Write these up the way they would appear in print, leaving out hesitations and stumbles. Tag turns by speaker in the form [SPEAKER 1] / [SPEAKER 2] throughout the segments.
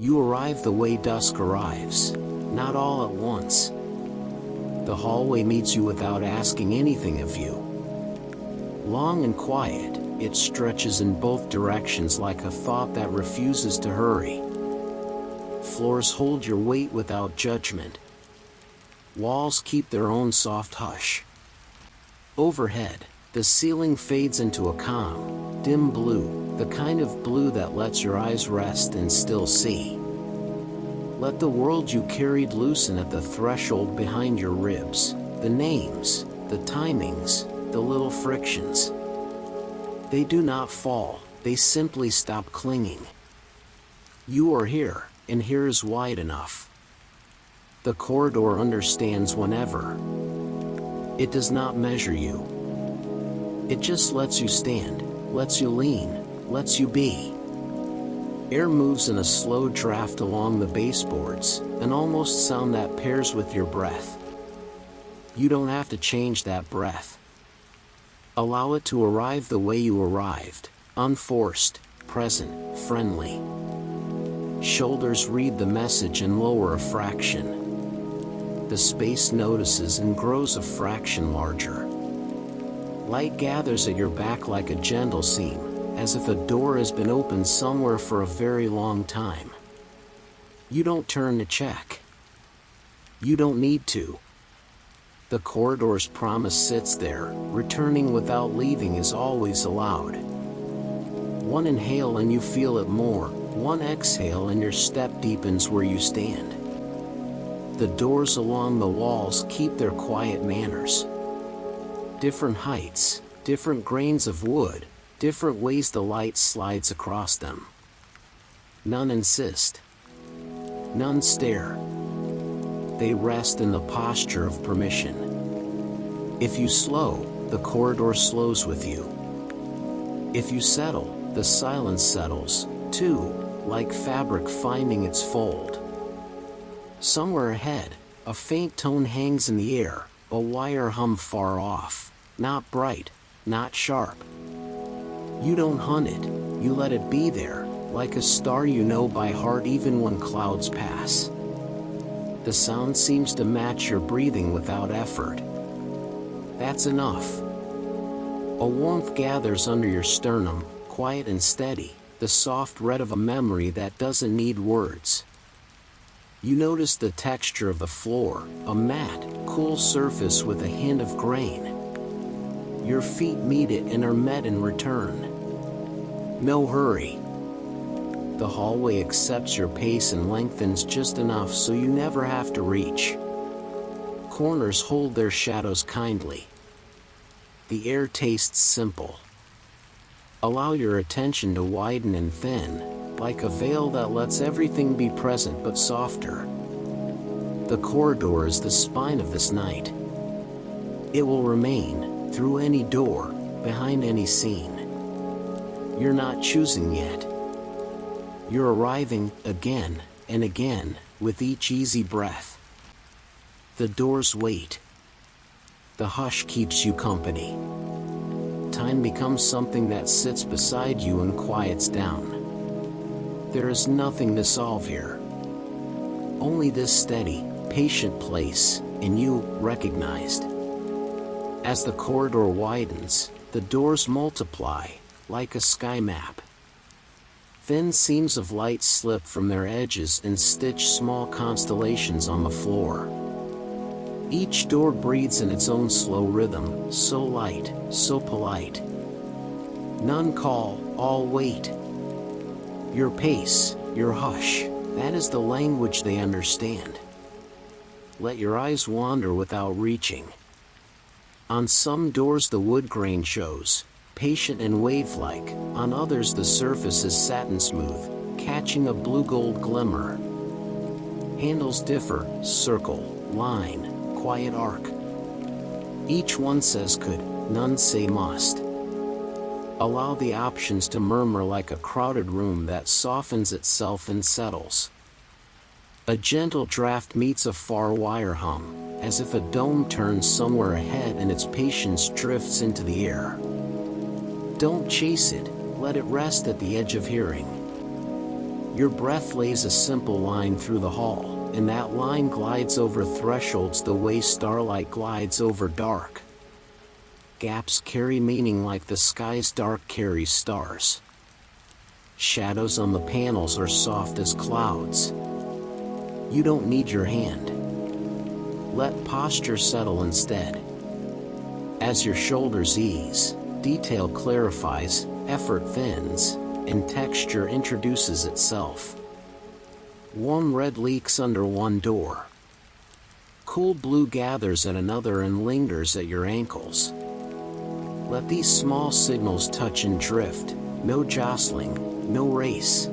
[SPEAKER 1] You arrive the way dusk arrives, not all at once. The hallway meets you without asking anything of you. Long and quiet, it stretches in both directions like a thought that refuses to hurry. Floors hold your weight without judgment. Walls keep their own soft hush. Overhead, the ceiling fades into a calm, dim blue, the kind of blue that lets your eyes rest and still see. Let the world you carried loosen at the threshold behind your ribs, the names, the timings, the little frictions. They do not fall, they simply stop clinging. You are here, and here is wide enough. The corridor understands whenever. It does not measure you. It just lets you stand, lets you lean, lets you be. Air moves in a slow draft along the baseboards, an almost sound that pairs with your breath. You don't have to change that breath. Allow it to arrive the way you arrived, unforced, present, friendly. Shoulders read the message and lower a fraction. The space notices and grows a fraction larger. Light gathers at your back like a gentle seam, as if a door has been opened somewhere for a very long time. You don't turn to check. You don't need to. The corridor's promise sits there, returning without leaving is always allowed. One inhale and you feel it more, one exhale and your step deepens where you stand. The doors along the walls keep their quiet manners. Different heights, different grains of wood, different ways the light slides across them. None insist. None stare. They rest in the posture of permission. If you slow, the corridor slows with you. If you settle, the silence settles, too, like fabric finding its fold. Somewhere ahead, a faint tone hangs in the air, a wire hum far off, not bright, not sharp. You don't hunt it, you let it be there, like a star you know by heart even when clouds pass. The sound seems to match your breathing without effort. That's enough. A warmth gathers under your sternum, quiet and steady, the soft red of a memory that doesn't need words. You notice the texture of the floor, a matte, cool surface with a hint of grain. Your feet meet it and are met in return. No hurry. The hallway accepts your pace and lengthens just enough so you never have to reach. Corners hold their shadows kindly. The air tastes simple. Allow your attention to widen and thin, like a veil that lets everything be present but softer. The corridor is the spine of this night. It will remain, through any door, behind any scene. You're not choosing yet. You're arriving, again, and again, with each easy breath. The doors wait. The hush keeps you company. Time becomes something that sits beside you and quiets down. There is nothing to solve here. Only this steady, patient place, and you, recognized. As the corridor widens, the doors multiply, like a sky map. Thin seams of light slip from their edges and stitch small constellations on the floor. Each door breathes in its own slow rhythm, so light, so polite. None call, all wait. Your pace, your hush, that is the language they understand. Let your eyes wander without reaching. On some doors the wood grain shows, patient and wave-like, on others the surface is satin smooth, catching a blue-gold glimmer. Handles differ, circle, line, quiet arc. Each one says could, none say must. Allow the options to murmur like a crowded room that softens itself and settles. A gentle draft meets a far wire hum, as if a dome turns somewhere ahead and its patience drifts into the air. Don't chase it, let it rest at the edge of hearing. Your breath lays a simple line through the hall, and that line glides over thresholds the way starlight glides over dark. Gaps carry meaning like the sky's dark carries stars. Shadows on the panels are soft as clouds. You don't need your hand. Let posture settle instead. As your shoulders ease, detail clarifies, effort thins, and texture introduces itself. Warm red leaks under one door. Cool blue gathers at another and lingers at your ankles. Let these small signals touch and drift, no jostling, no race.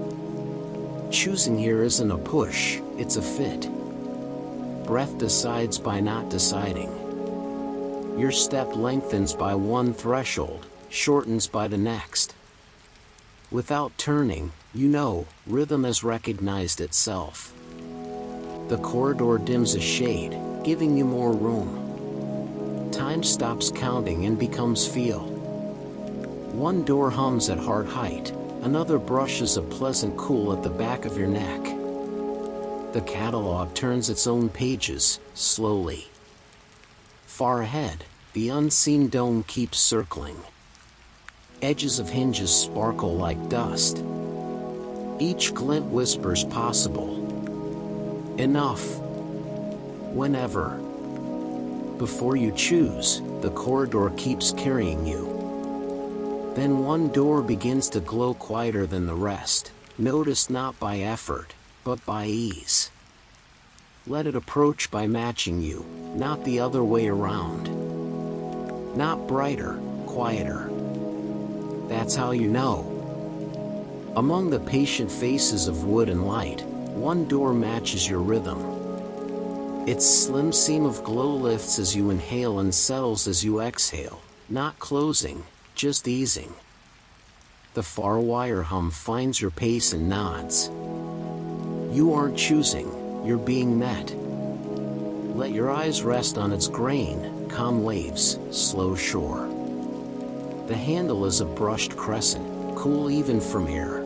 [SPEAKER 1] Choosing here isn't a push, it's a fit. Breath decides by not deciding. Your step lengthens by one threshold, shortens by the next. Without turning, you know, rhythm has recognized itself. The corridor dims a shade, giving you more room. Time stops counting and becomes feel. One door hums at heart height, another brushes a pleasant cool at the back of your neck. The catalog turns its own pages, slowly. Far ahead, the unseen dome keeps circling. Edges of hinges sparkle like dust. Each glint whispers possible. Enough. Whenever. Before you choose, the corridor keeps carrying you. Then one door begins to glow quieter than the rest, noticed not by effort, but by ease. Let it approach by matching you, not the other way around. Not brighter, quieter. That's how you know. Among the patient faces of wood and light, one door matches your rhythm. Its slim seam of glow lifts as you inhale and settles as you exhale, not closing, just easing. The far wire hum finds your pace and nods. You aren't choosing, you're being met. Let your eyes rest on its grain, calm waves, slow shore. The handle is a brushed crescent, cool even from here.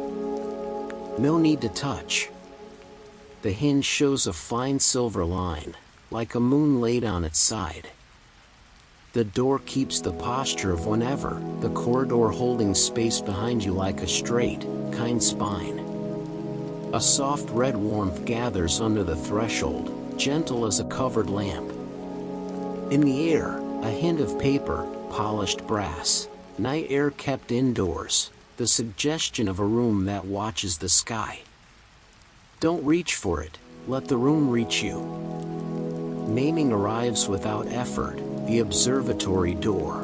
[SPEAKER 1] No need to touch. The hinge shows a fine silver line, like a moon laid on its side. The door keeps the posture of whenever, the corridor holding space behind you like a straight, kind spine. A soft red warmth gathers under the threshold, gentle as a covered lamp. In the air, a hint of paper, polished brass, night air kept indoors, the suggestion of a room that watches the sky. Don't reach for it, let the room reach you. Naming arrives without effort, the observatory door.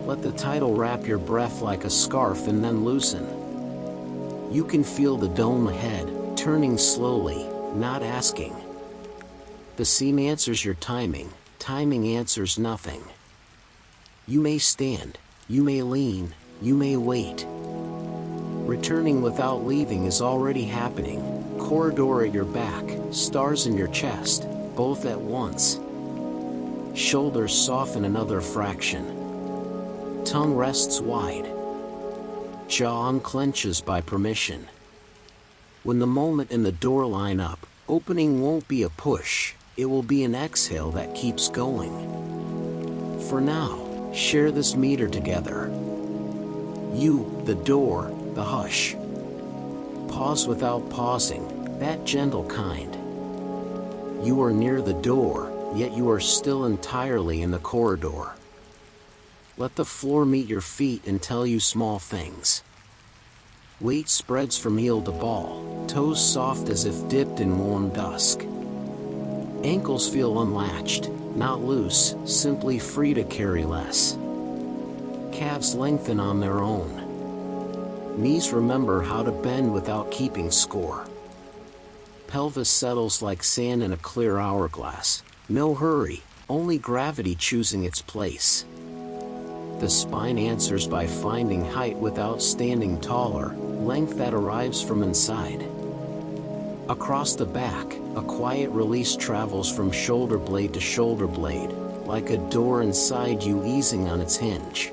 [SPEAKER 1] Let the title wrap your breath like a scarf and then loosen. You can feel the dome ahead, turning slowly, not asking. The scene answers your timing, timing answers nothing. You may stand, you may lean, you may wait. Returning without leaving is already happening. Corridor at your back, stars in your chest, both at once. Shoulders soften another fraction. Tongue rests wide. Jaw unclenches by permission. When the moment and the door line up, opening won't be a push, it will be an exhale that keeps going. For now, share this meter together. You, the door, the hush. Pause without pausing, that gentle kind. You are near the door, yet you are still entirely in the corridor. Let the floor meet your feet and tell you small things. Weight spreads from heel to ball, toes soft as if dipped in warm dusk. Ankles feel unlatched, not loose, simply free to carry less. Calves lengthen on their own. Knees remember how to bend without keeping score. Pelvis settles like sand in a clear hourglass. No hurry, only gravity choosing its place. The spine answers by finding height without standing taller, length that arrives from inside. Across the back, a quiet release travels from shoulder blade to shoulder blade, like a door inside you easing on its hinge.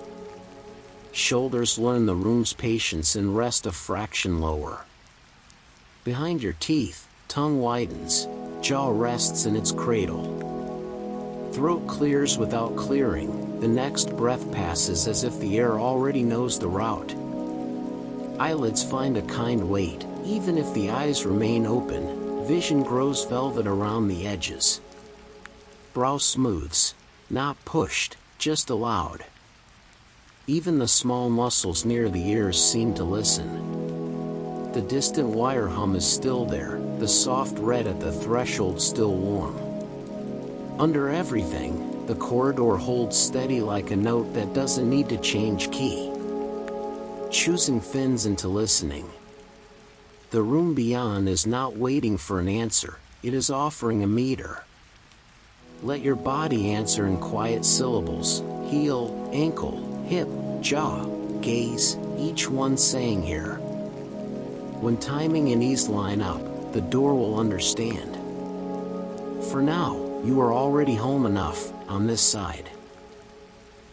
[SPEAKER 1] Shoulders learn the room's patience and rest a fraction lower. Behind your teeth, tongue widens, jaw rests in its cradle. Throat clears without clearing, the next breath passes as if the air already knows the route. Eyelids find a kind weight, even if the eyes remain open, vision grows velvet around the edges. Brow smooths, not pushed, just allowed. Even the small muscles near the ears seem to listen. The distant wire hum is still there, the soft red at the threshold still warm. Under everything, the corridor holds steady like a note that doesn't need to change key. Choosing fins into listening. The room beyond is not waiting for an answer, it is offering a meter. Let your body answer in quiet syllables: heel, ankle, hip, jaw, gaze, each one saying here. When timing and ease line up, the door will understand. For now, you are already home enough, on this side.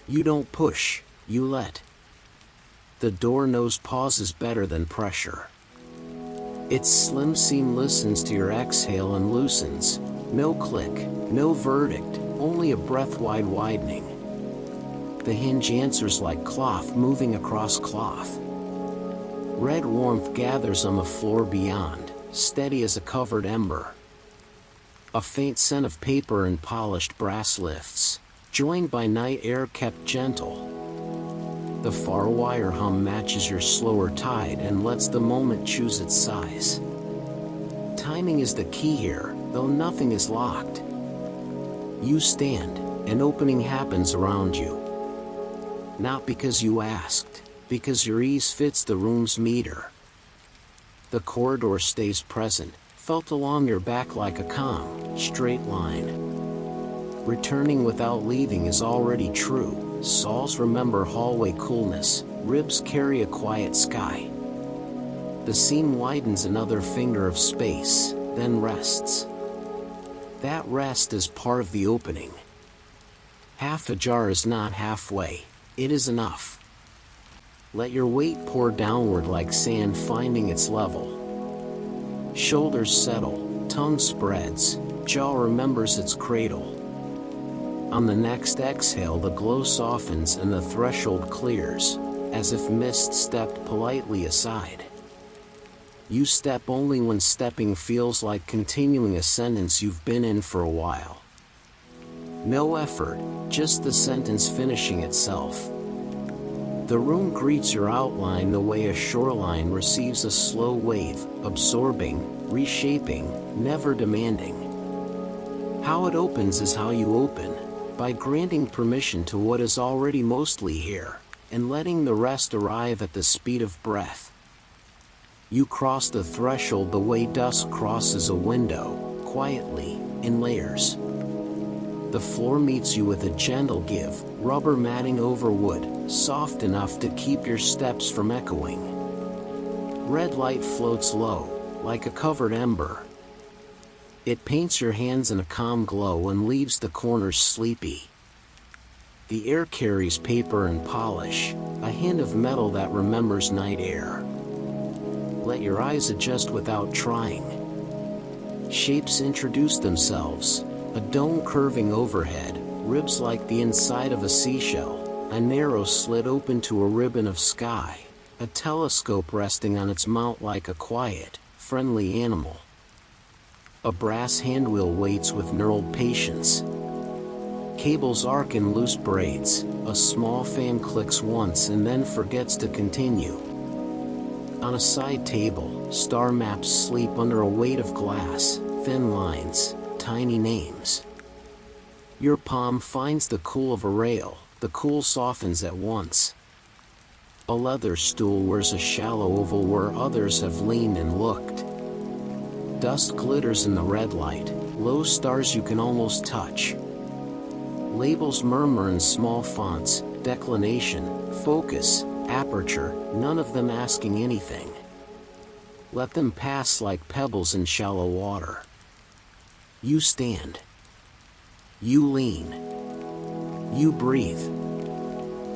[SPEAKER 1] You don't push, you let. The door knows pause is better than pressure. Its slim seam listens to your exhale and loosens. No click, no verdict, only a breath-wide widening. The hinge answers like cloth moving across cloth. Red warmth gathers on the floor beyond, steady as a covered ember. A faint scent of paper and polished brass lifts, joined by night air kept gentle. The far wire hum matches your slower tide and lets the moment choose its size. Timing is the key here, though nothing is locked. You stand, an opening happens around you. Not because you asked, because your ease fits the room's meter. The corridor stays present, felt along your back like a calm, straight line. Returning without leaving is already true. Soles remember hallway coolness, ribs carry a quiet sky. The seam widens another finger of space, then rests. That rest is part of the opening. Half ajar is not halfway, it is enough. Let your weight pour downward like sand finding its level. Shoulders settle, tongue spreads, jaw remembers its cradle. On the next exhale the glow softens and the threshold clears, as if mist stepped politely aside. You step only when stepping feels like continuing a sentence you've been in for a while. No effort, just the sentence finishing itself. The room greets your outline the way a shoreline receives a slow wave, absorbing, reshaping, never demanding. How it opens is how you open, by granting permission to what is already mostly here, and letting the rest arrive at the speed of breath. You cross the threshold the way dusk crosses a window, quietly, in layers. The floor meets you with a gentle give, rubber matting over wood, soft enough to keep your steps from echoing. Red light floats low, like a covered ember. It paints your hands in a calm glow and leaves the corners sleepy. The air carries paper and polish, a hint of metal that remembers night air. Let your eyes adjust without trying. Shapes introduce themselves. A dome curving overhead, ribs like the inside of a seashell, a narrow slit open to a ribbon of sky, a telescope resting on its mount like a quiet, friendly animal. A brass handwheel waits with knurled patience. Cables arc in loose braids, a small fan clicks once and then forgets to continue. On a side table, star maps sleep under a weight of glass, thin lines, tiny names. Your palm finds the cool of a rail, the cool softens at once. A leather stool wears a shallow oval where others have leaned and looked. Dust glitters in the red light, low stars you can almost touch. Labels murmur in small fonts, declination, focus, aperture, none of them asking anything. Let them pass like pebbles in shallow water. You stand. You lean. You breathe.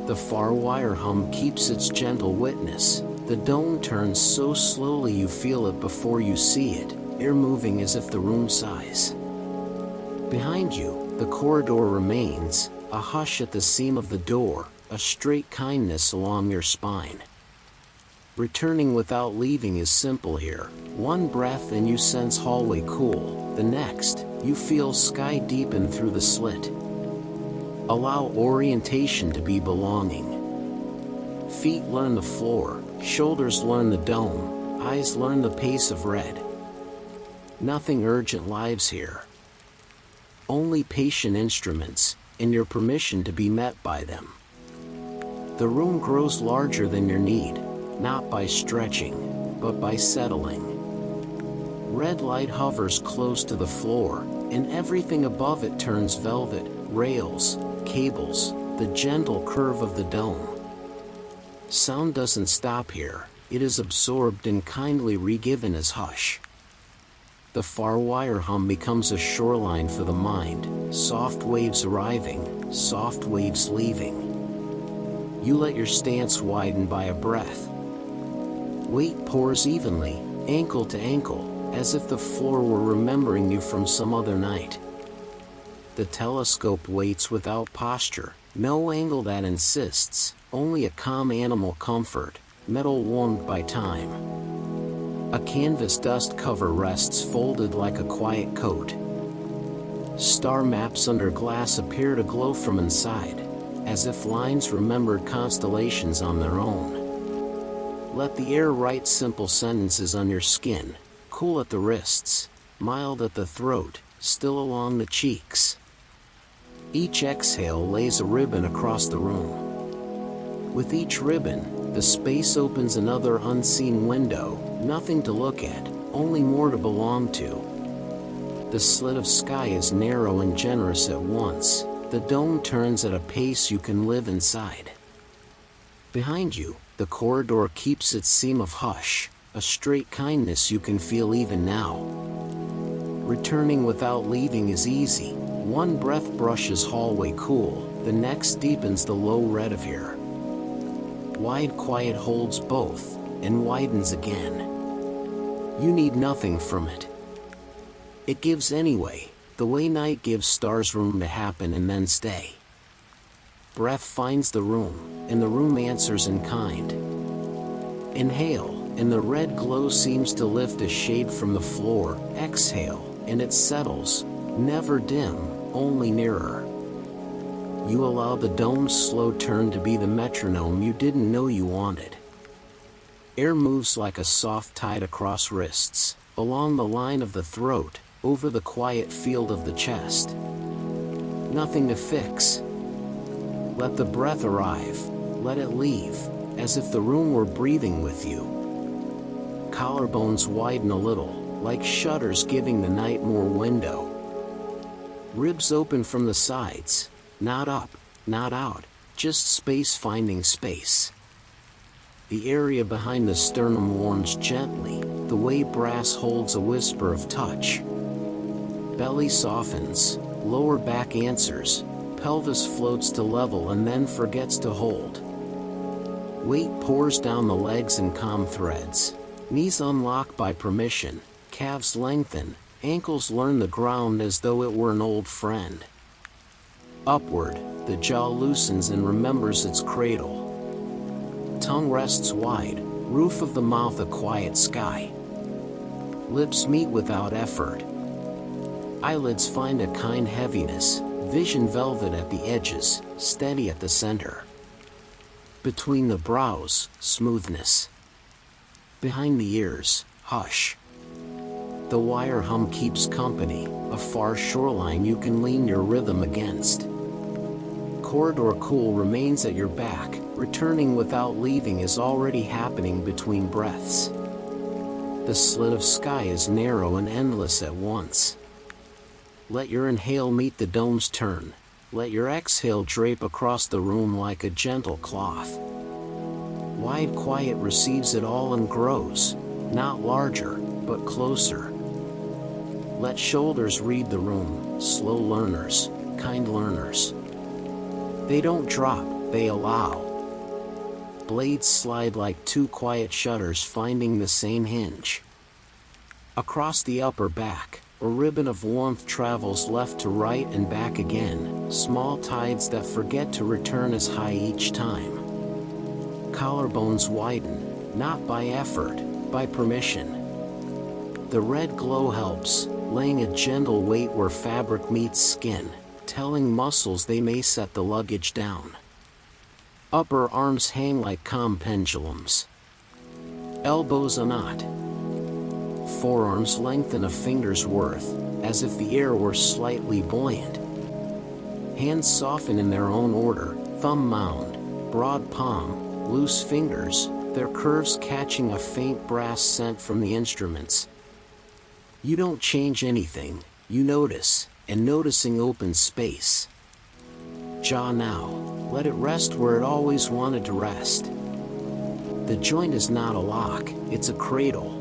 [SPEAKER 1] The far wire hum keeps its gentle witness. The dome turns so slowly you feel it before you see it, air moving as if the room sighs. Behind you, the corridor remains, a hush at the seam of the door, a straight kindness along your spine. Returning without leaving is simple here. One breath and you sense hallway cool, the next, you feel sky deepen through the slit. Allow orientation to be belonging. Feet learn the floor, shoulders learn the dome, eyes learn the pace of red. Nothing urgent lives here. Only patient instruments, and your permission to be met by them. The room grows larger than your need, not by stretching, but by settling. Red light hovers close to the floor, and everything above it turns velvet, rails, cables, the gentle curve of the dome. Sound doesn't stop here, it is absorbed and kindly re-given as hush. The far wire hum becomes a shoreline for the mind, soft waves arriving, soft waves leaving. You let your stance widen by a breath. Weight pours evenly, ankle to ankle, as if the floor were remembering you from some other night. The telescope waits without posture, no angle that insists, only a calm animal comfort, metal warmed by time. A canvas dust cover rests folded like a quiet coat. Star maps under glass appear to glow from inside, as if lines remembered constellations on their own. Let the air write simple sentences on your skin, cool at the wrists, mild at the throat, still along the cheeks. Each exhale lays a ribbon across the room. With each ribbon, the space opens another unseen window, nothing to look at, only more to belong to. The slit of sky is narrow and generous at once, the dome turns at a pace you can live inside. Behind you, the corridor keeps its seam of hush, a straight kindness you can feel even now. Returning without leaving is easy. One breath brushes hallway cool, the next deepens the low red of here. Wide quiet holds both, and widens again. You need nothing from it. It gives anyway, the way night gives stars room to happen and then stay. Breath finds the room, and the room answers in kind. Inhale, and the red glow seems to lift a shade from the floor. Exhale, and it settles, never dim, only nearer. You allow the dome's slow turn to be the metronome you didn't know you wanted. Air moves like a soft tide across wrists, along the line of the throat, over the quiet field of the chest. Nothing to fix. Let the breath arrive, let it leave, as if the room were breathing with you. Collarbones widen a little, like shutters giving the night more window. Ribs open from the sides, not up, not out, just space finding space. The area behind the sternum warms gently, the way brass holds a whisper of touch. Belly softens, lower back answers, pelvis floats to level and then forgets to hold. Weight pours down the legs in calm threads. Knees unlock by permission, calves lengthen, ankles learn the ground as though it were an old friend. Upward, the jaw loosens and remembers its cradle. Tongue rests wide, roof of the mouth a quiet sky. Lips meet without effort. Eyelids find a kind heaviness, vision velvet at the edges, steady at the center. Between the brows, smoothness. Behind the ears, hush. The wire hum keeps company, a far shoreline you can lean your rhythm against. Corridor cool remains at your back, returning without leaving is already happening between breaths. The slit of sky is narrow and endless at once. Let your inhale meet the dome's turn, let your exhale drape across the room like a gentle cloth. Wide quiet receives it all and grows, not larger, but closer. Let shoulders read the room, slow learners, kind learners. They don't drop, they allow. blades slide like two quiet shutters finding the same hinge. Across the upper back, a ribbon of warmth travels left to right and back again, small tides that forget to return as high each time. Collarbones widen, not by effort, by permission. The red glow helps, laying a gentle weight where fabric meets skin, telling muscles they may set the luggage down. Upper arms hang like calm pendulums. Elbows a knot. Forearms lengthen a finger's worth, as if the air were slightly buoyant. Hands soften in their own order, thumb mound, broad palm, loose fingers, their curves catching a faint brass scent from the instruments. You don't change anything, you notice, and noticing opens space. Jaw now, let it rest where it always wanted to rest. The joint is not a lock, it's a cradle.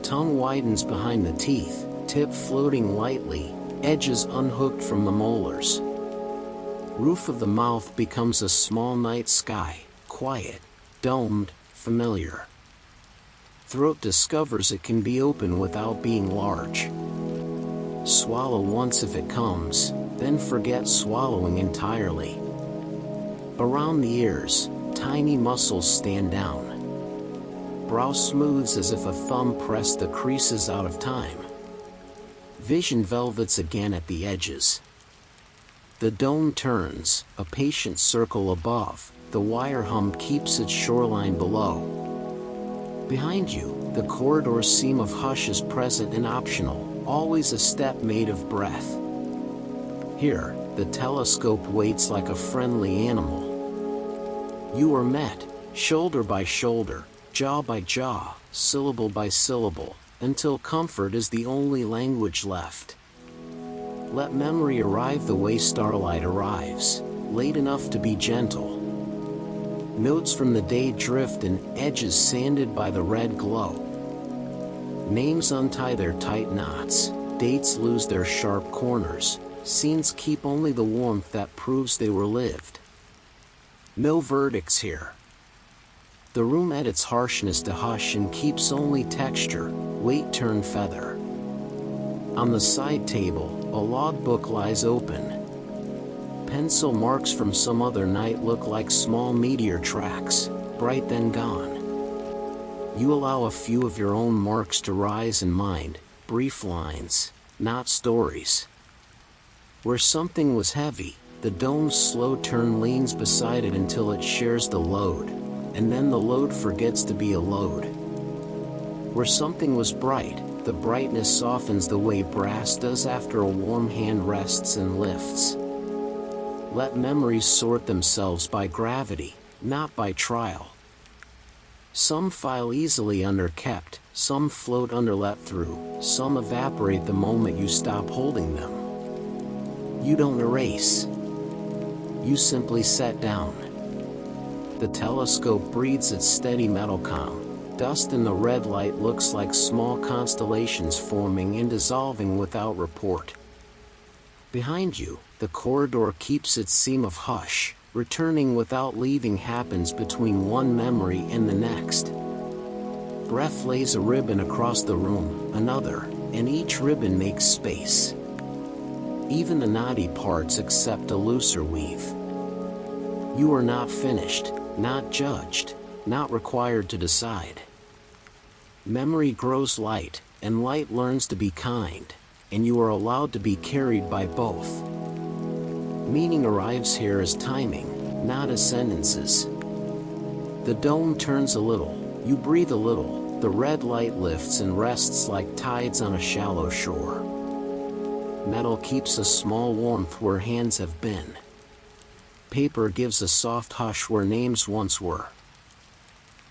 [SPEAKER 1] Tongue widens behind the teeth, tip floating lightly, edges unhooked from the molars. Roof of the mouth becomes a small night sky, quiet, domed, familiar. Throat discovers it can be open without being large. Swallow once if it comes, then forget swallowing entirely. Around the ears, tiny muscles stand down. Brow smooths as if a thumb pressed the creases out of time. Vision velvets again at the edges. The dome turns, a patient circle above, the wire hum keeps its shoreline below. Behind you, the corridor's seam of hush is present and optional, always a step made of breath. Here, the telescope waits like a friendly animal. You are met, shoulder by shoulder, jaw by jaw, syllable by syllable, until comfort is the only language left. Let memory arrive the way starlight arrives, late enough to be gentle. Notes from the day drift and edges sanded by the red glow. Names untie their tight knots, dates lose their sharp corners, scenes keep only the warmth that proves they were lived. No verdicts here. The room edits harshness to hush and keeps only texture, weight turn feather. On the side table, a logbook lies open. Pencil marks from some other night look like small meteor tracks, bright then gone. You allow a few of your own marks to rise in mind, brief lines, not stories. Where something was heavy, the dome's slow turn leans beside it until it shares the load, and then the load forgets to be a load. Where something was bright, the brightness softens the way brass does after a warm hand rests and lifts. Let memories sort themselves by gravity, not by trial. Some file easily under kept, some float under let through, some evaporate the moment you stop holding them. You don't erase. You simply set down. The telescope breathes its steady metal calm. Dust in the red light looks like small constellations forming and dissolving without report. Behind you, the corridor keeps its seam of hush, returning without leaving happens between one memory and the next. Breath lays a ribbon across the room, another, and each ribbon makes space. Even the knotty parts accept a looser weave. You are not finished, not judged, not required to decide. Memory grows light, and light learns to be kind, and you are allowed to be carried by both. Meaning arrives here as timing, not as sentences. The dome turns a little, you breathe a little, the red light lifts and rests like tides on a shallow shore. Metal keeps a small warmth where hands have been. Paper gives a soft hush where names once were.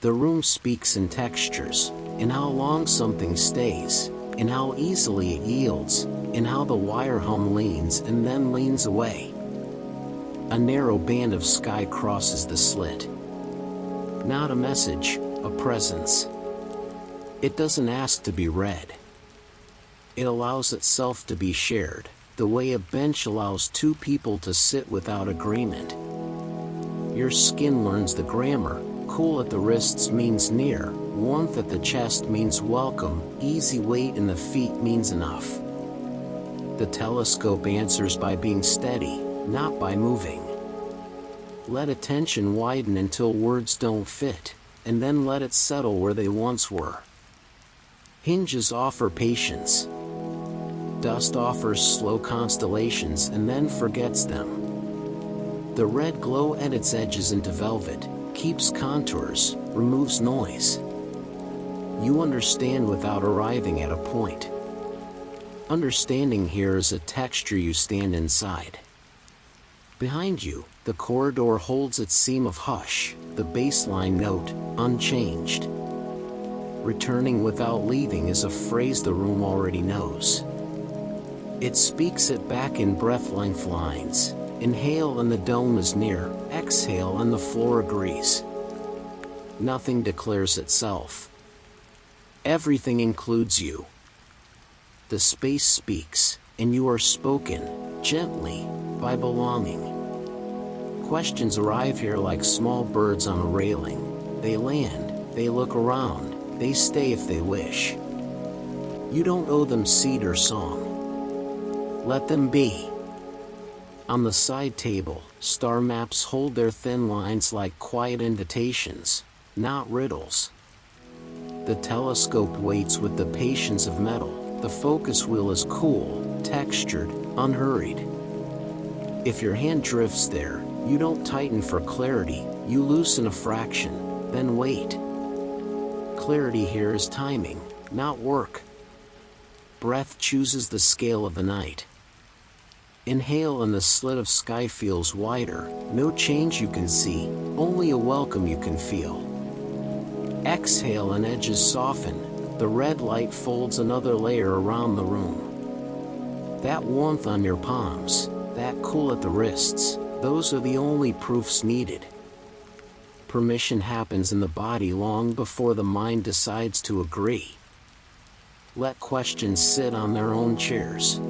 [SPEAKER 1] The room speaks in textures, in how long something stays, in how easily it yields, in how the wire hum leans and then leans away. A narrow band of sky crosses the slit. Not a message, a presence. It doesn't ask to be read. It allows itself to be shared, the way a bench allows two people to sit without agreement. Your skin learns the grammar. Cool at the wrists means near, warmth at the chest means welcome, easy weight in the feet means enough. The telescope answers by being steady, not by moving. Let attention widen until words don't fit, and then let it settle where they once were. Hinges offer patience. Dust offers slow constellations and then forgets them. The red glow edits edges into velvet, keeps contours, removes noise. You understand without arriving at a point. Understanding here is a texture you stand inside. Behind you, the corridor holds its seam of hush, the baseline note, unchanged. Returning without leaving is a phrase the room already knows. It speaks it back in breath-length lines. Inhale and the dome is near, exhale and the floor agrees. Nothing declares itself. Everything includes you. The space speaks, and you are spoken, gently, by belonging. Questions arrive here like small birds on a railing. They land, they look around, they stay if they wish. You don't owe them seed or song. Let them be. On the side table, star maps hold their thin lines like quiet invitations, not riddles. The telescope waits with the patience of metal. The focus wheel is cool, textured, unhurried. If your hand drifts there, you don't tighten for clarity, you loosen a fraction, then wait. Clarity here is timing, not work. Breath chooses the scale of the night. Inhale and the slit of sky feels wider, no change you can see, only a welcome you can feel. Exhale and edges soften, the red light folds another layer around the room. That warmth on your palms, that cool at the wrists, those are the only proofs needed. Permission happens in the body long before the mind decides to agree. Let questions sit on their own chairs.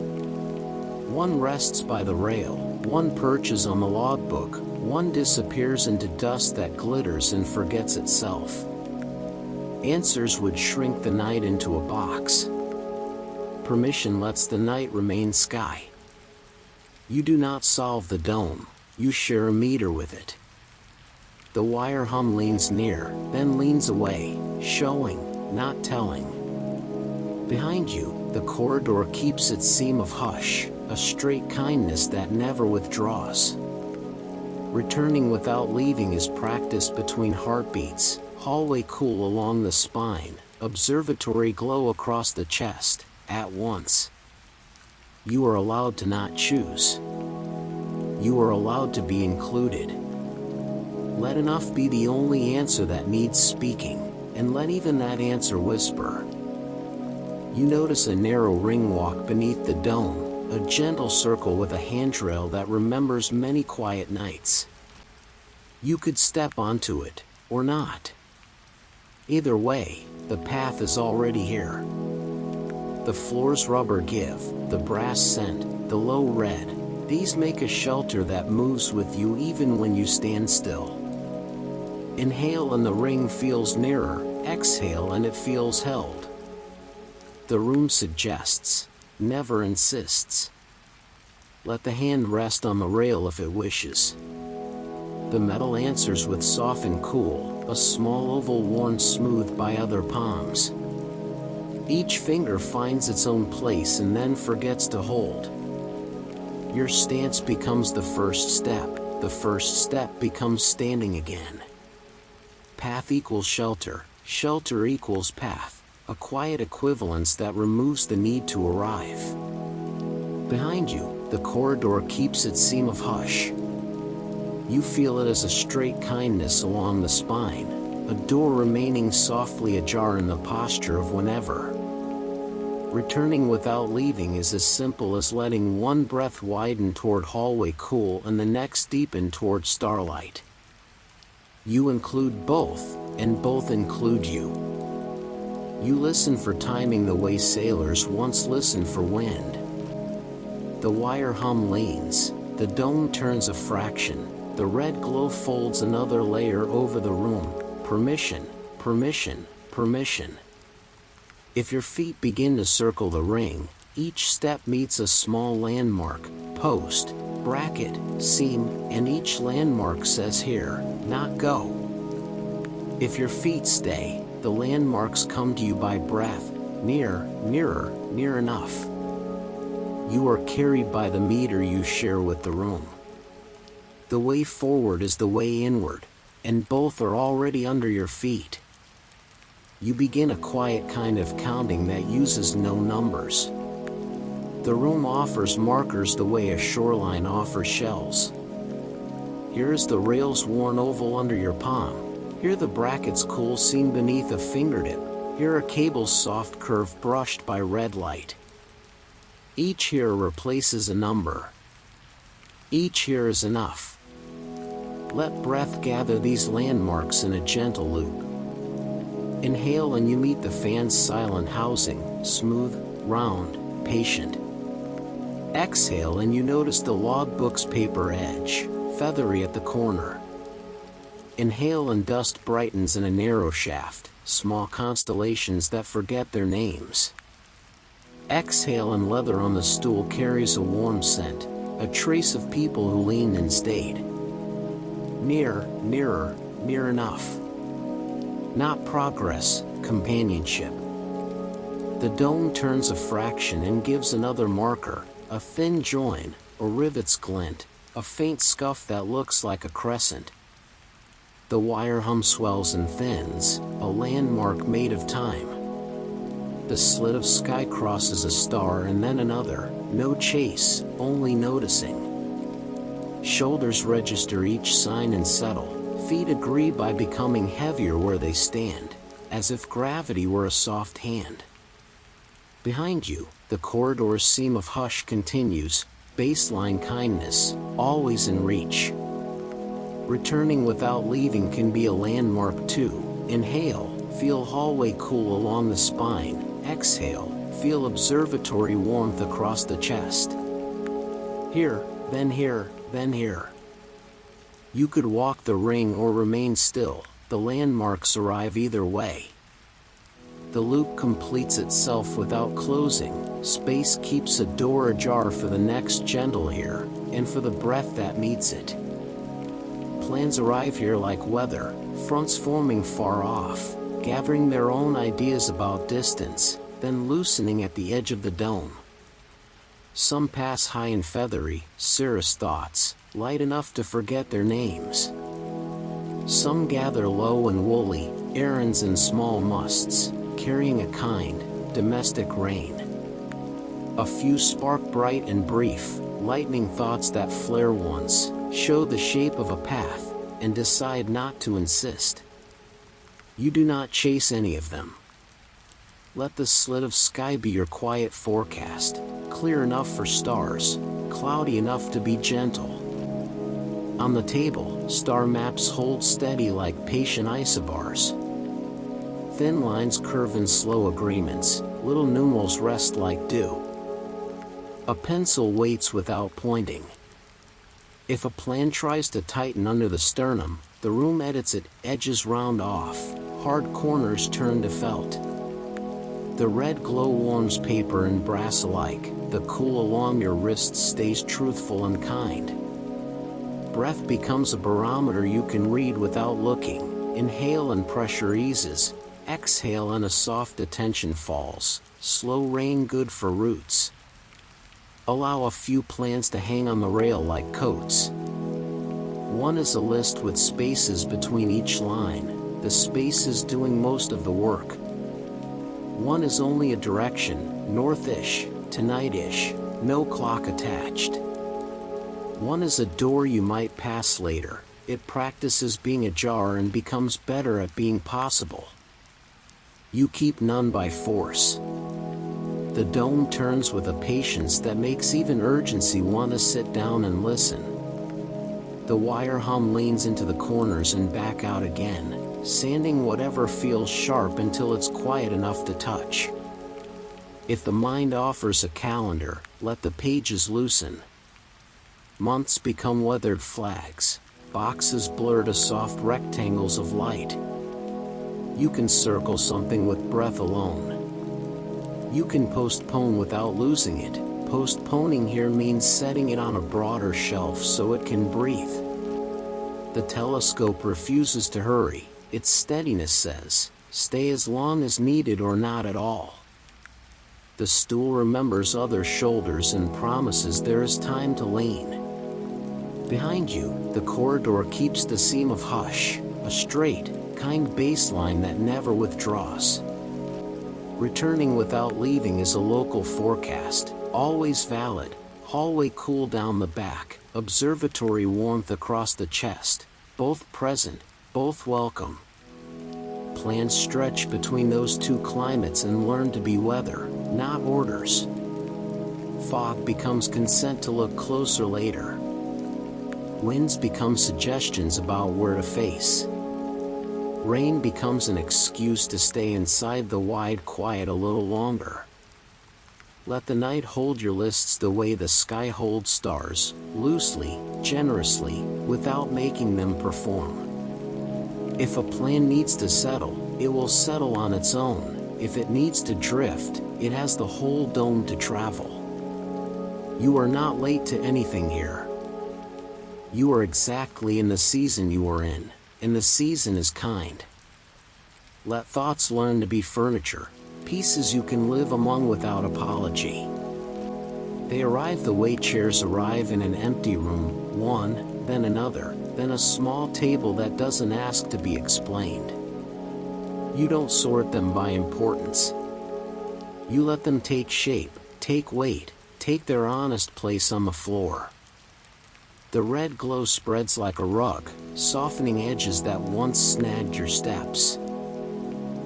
[SPEAKER 1] One rests by the rail, one perches on the logbook, one disappears into dust that glitters and forgets itself. Answers would shrink the night into a box. Permission lets the night remain sky. You do not solve the dome, you share a meter with it. The wire hum leans near, then leans away, showing, not telling. Behind you, the corridor keeps its seam of hush, a straight kindness that never withdraws. Returning without leaving is practice between heartbeats, hallway cool along the spine, observatory glow across the chest, at once. You are allowed to not choose. You are allowed to be included. Let enough be the only answer that needs speaking, and let even that answer whisper. You notice a narrow ring walk beneath the dome, a gentle circle with a handrail that remembers many quiet nights. You could step onto it, or not. Either way, the path is already here. The floor's rubber give, the brass scent, the low red, these make a shelter that moves with you even when you stand still. Inhale and the ring feels nearer, exhale and it feels held. The room suggests, never insists. Let the hand rest on the rail if it wishes. The metal answers with softened cool, a small oval worn smooth by other palms. Each finger finds its own place and then forgets to hold. Your stance becomes the first step becomes standing again. Path equals shelter, shelter equals path. A quiet equivalence that removes the need to arrive. Behind you, the corridor keeps its seam of hush. You feel it as a straight kindness along the spine, a door remaining softly ajar in the posture of whenever. Returning without leaving is as simple as letting one breath widen toward hallway cool and the next deepen toward starlight. You include both, and both include you. You listen for timing the way sailors once listened for wind. The wire hum leans, the dome turns a fraction, The red glow folds another layer over the room. Permission, permission, permission. If your feet begin to circle the ring, each step meets a small landmark, post, bracket, seam, and each landmark says here, not go. If your feet stay, the landmarks come to you by breath, near, nearer, near enough. You are carried by the meter you share with the room. The way forward is the way inward, and both are already under your feet. You begin a quiet kind of counting that uses no numbers. The room offers markers the way a shoreline offers shells. Here is the rail's worn oval under your palm. Here the bracket's cool seam beneath a fingertip. Here are cables' soft curve brushed by red light. Each here replaces a number. Each here is enough. Let breath gather these landmarks in a gentle loop. Inhale and you meet the fan's silent housing, smooth, round, patient. Exhale and you notice the logbook's paper edge, feathery at the corner. Inhale and dust brightens in a narrow shaft, small constellations that forget their names. Exhale and leather on the stool carries a warm scent, a trace of people who leaned and stayed. Near, nearer, near enough. Not progress, companionship. The dome turns a fraction and gives another marker, a thin join, a rivet's glint, a faint scuff that looks like a crescent. The wire hum swells and thins, a landmark made of time. The slit of sky crosses a star and then another, no chase, only noticing. Shoulders register each sign and settle, feet agree by becoming heavier where they stand, as if gravity were a soft hand. Behind you, the corridor's seam of hush continues, baseline kindness, always in reach. Returning without leaving can be a landmark too. Inhale, feel hallway cool along the spine. Exhale, feel observatory warmth across the chest. Here, then here, then here. You could walk the ring or remain still, the landmarks arrive either way. The loop completes itself without closing, space keeps a door ajar for the next gentle here, and for the breath that meets it. Plans arrive here like weather, fronts forming far off, gathering their own ideas about distance, then loosening at the edge of the dome. Some pass high and feathery, cirrus thoughts, light enough to forget their names. Some gather low and woolly, errands and small musts, carrying a kind, domestic rain. A few spark bright and brief, lightning thoughts that flare once, show the shape of a path, and decide not to insist. You do not chase any of them. Let the slit of sky be your quiet forecast, clear enough for stars, cloudy enough to be gentle. On the table, star maps hold steady like patient isobars. Thin lines curve in slow agreements, little numerals rest like dew. A pencil waits without pointing. If a plan tries to tighten under the sternum, the room edits it, edges round off, hard corners turn to felt. The red glow warms paper and brass alike, the cool along your wrists stays truthful and kind. Breath becomes a barometer you can read without looking. Inhale and pressure eases. Exhale and a soft attention falls. Slow rain good for roots. Allow a few plants to hang on the rail like coats. One is a list with spaces between each line, the spaces doing most of the work. One is only a direction, north-ish, tonight-ish, no clock attached. One is a door you might pass later, it practices being ajar and becomes better at being possible. You keep none by force. The dome turns with a patience that makes even urgency want to sit down and listen. The wire hum leans into the corners and back out again, sanding whatever feels sharp until it's quiet enough to touch. If the mind offers a calendar, let the pages loosen. Months become weathered flags. Boxes blur to soft rectangles of light. You can circle something with breath alone. You can postpone without losing it. Postponing here means setting it on a broader shelf so it can breathe. The telescope refuses to hurry. Its steadiness says, stay as long as needed or not at all. The stool remembers other shoulders and promises there is time to lean. Behind you, the corridor keeps the seam of hush, a straight, kind baseline that never withdraws. Returning without leaving is a local forecast, always valid. Hallway cool down the back, observatory warmth across the chest, both present, both welcome. Plans stretch between those two climates and learn to be weather, not orders. Fog becomes consent to look closer later. Winds become suggestions about where to face. Rain becomes an excuse to stay inside the wide quiet a little longer. Let the night hold your lists the way the sky holds stars, loosely, generously, without making them perform. If a plan needs to settle, it will settle on its own. If it needs to drift, it has the whole dome to travel. You are not late to anything here. You are exactly in the season you are in, and the season is kind. Let thoughts learn to be furniture, pieces you can live among without apology. They arrive the way chairs arrive in an empty room, one, then another, then a small table that doesn't ask to be explained. You don't sort them by importance. You let them take shape, take weight, take their honest place on the floor. The red glow spreads like a rug, softening edges that once snagged your steps.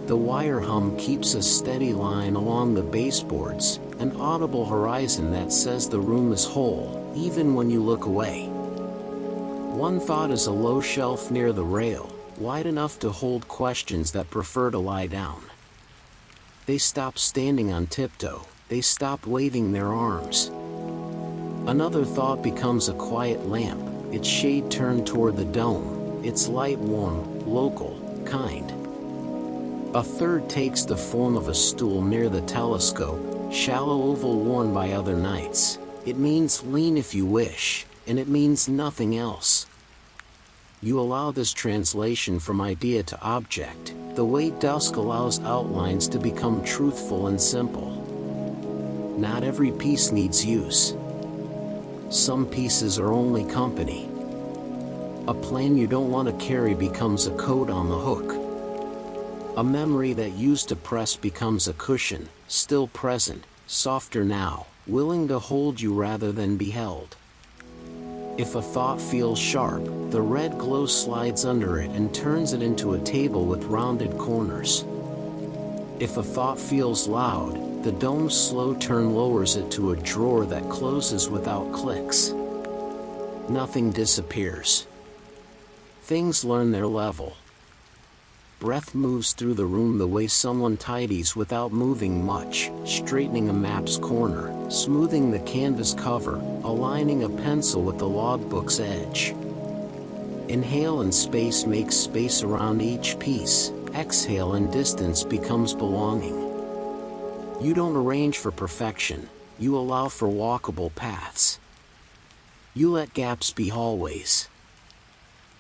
[SPEAKER 1] The wire hum keeps a steady line along the baseboards, an audible horizon that says the room is whole, even when you look away. One thought is a low shelf near the rail, wide enough to hold questions that prefer to lie down. They stop standing on tiptoe, they stop waving their arms. Another thought becomes a quiet lamp, its shade turned toward the dome, its light warm, local, kind. A third takes the form of a stool near the telescope, shallow oval worn by other nights. It means lean if you wish, and it means nothing else. You allow this translation from idea to object, the way dusk allows outlines to become truthful and simple. Not every piece needs use. Some pieces are only company. A plan you don't want to carry becomes a coat on the hook. A memory that used to press becomes a cushion, still present, softer now, willing to hold you rather than be held. If a thought feels sharp, the red glow slides under it and turns it into a table with rounded corners. If a thought feels loud, the dome's slow turn lowers it to a drawer that closes without clicks. Nothing disappears. Things learn their level. Breath moves through the room the way someone tidies without moving much, straightening a map's corner, smoothing the canvas cover, aligning a pencil with the logbook's edge. Inhale and space makes space around each piece. Exhale and distance becomes belonging. You don't arrange for perfection, you allow for walkable paths. You let gaps be hallways.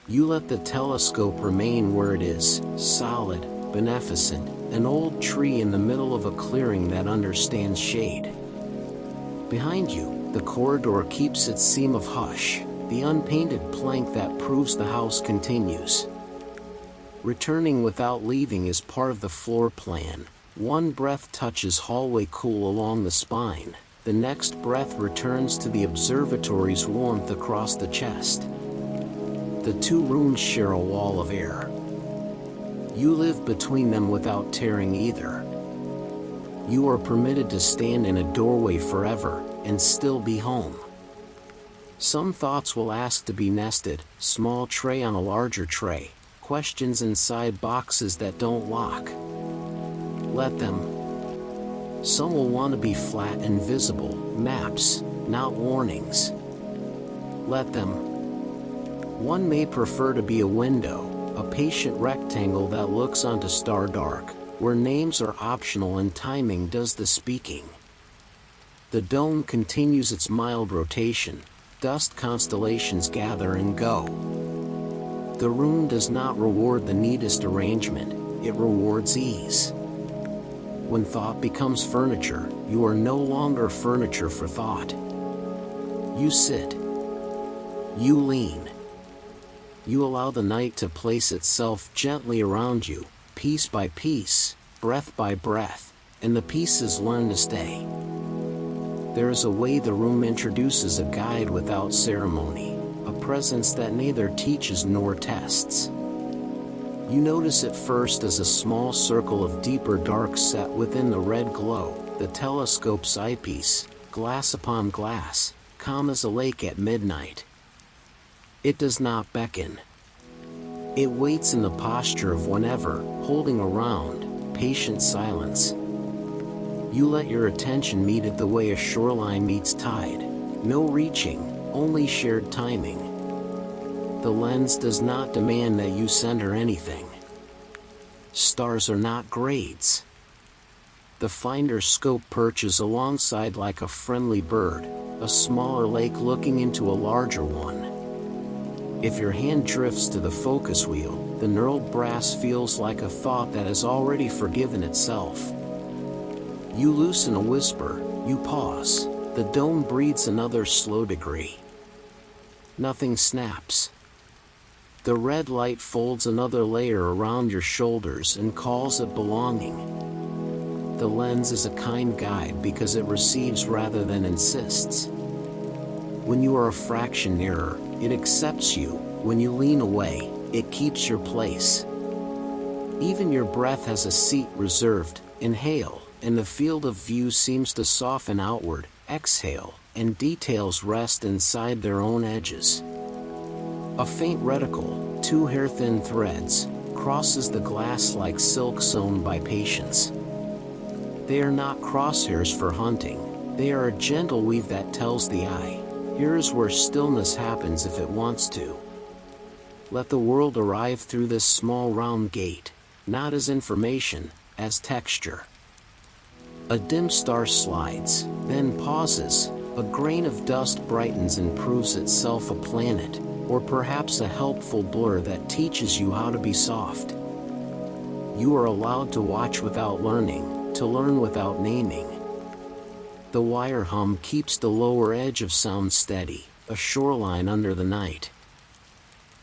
[SPEAKER 1] You let the telescope remain where it is, solid, beneficent, an old tree in the middle of a clearing that understands shade. Behind you, the corridor keeps its seam of hush, the unpainted plank that proves the house continues. Returning without leaving is part of the floor plan. One breath touches hallway cool along the spine, the next breath returns to the observatory's warmth across the chest. The two rooms share a wall of air. You live between them without tearing either. You are permitted to stand in a doorway forever, and still be home. Some thoughts will ask to be nested, small tray on a larger tray, questions inside boxes that don't lock. Let them. Some will want to be flat and visible, maps, not warnings. Let them. One may prefer to be a window, a patient rectangle that looks onto star dark, where names are optional and timing does the speaking. The dome continues its mild rotation, dust constellations gather and go. The room does not reward the neatest arrangement, it rewards ease. When thought becomes furniture, you are no longer furniture for thought. You sit. You lean. You allow the night to place itself gently around you, piece by piece, breath by breath, and the pieces learn to stay. There is a way the room introduces a guide without ceremony, a presence that neither teaches nor tests. You notice it first as a small circle of deeper dark set within the red glow, the telescope's eyepiece, glass upon glass, calm as a lake at midnight. It does not beckon. It waits in the posture of whenever, holding around, patient silence. You let your attention meet it the way a shoreline meets tide. No reaching, only shared timing. The lens does not demand that you center anything. Stars are not grades. The finder's scope perches alongside like a friendly bird, a smaller lake looking into a larger one. If your hand drifts to the focus wheel, the knurled brass feels like a thought that has already forgiven itself. You loosen a whisper, you pause, the dome breathes another slow degree. Nothing snaps. The red light folds another layer around your shoulders and calls it belonging. The lens is a kind guide because it receives rather than insists. When you are a fraction nearer, it accepts you. When you lean away, it keeps your place. Even your breath has a seat reserved. Inhale, and the field of view seems to soften outward. Exhale, and details rest inside their own edges. A faint reticle, 2 hair-thin threads, crosses the glass like silk sewn by patience. They are not crosshairs for hunting, they are a gentle weave that tells the eye, here is where stillness happens if it wants to. Let the world arrive through this small round gate, not as information, as texture. A dim star slides, then pauses, a grain of dust brightens and proves itself a planet, or perhaps a helpful blur that teaches you how to be soft. You are allowed to watch without learning, to learn without naming. The wire hum keeps the lower edge of sound steady, a shoreline under the night.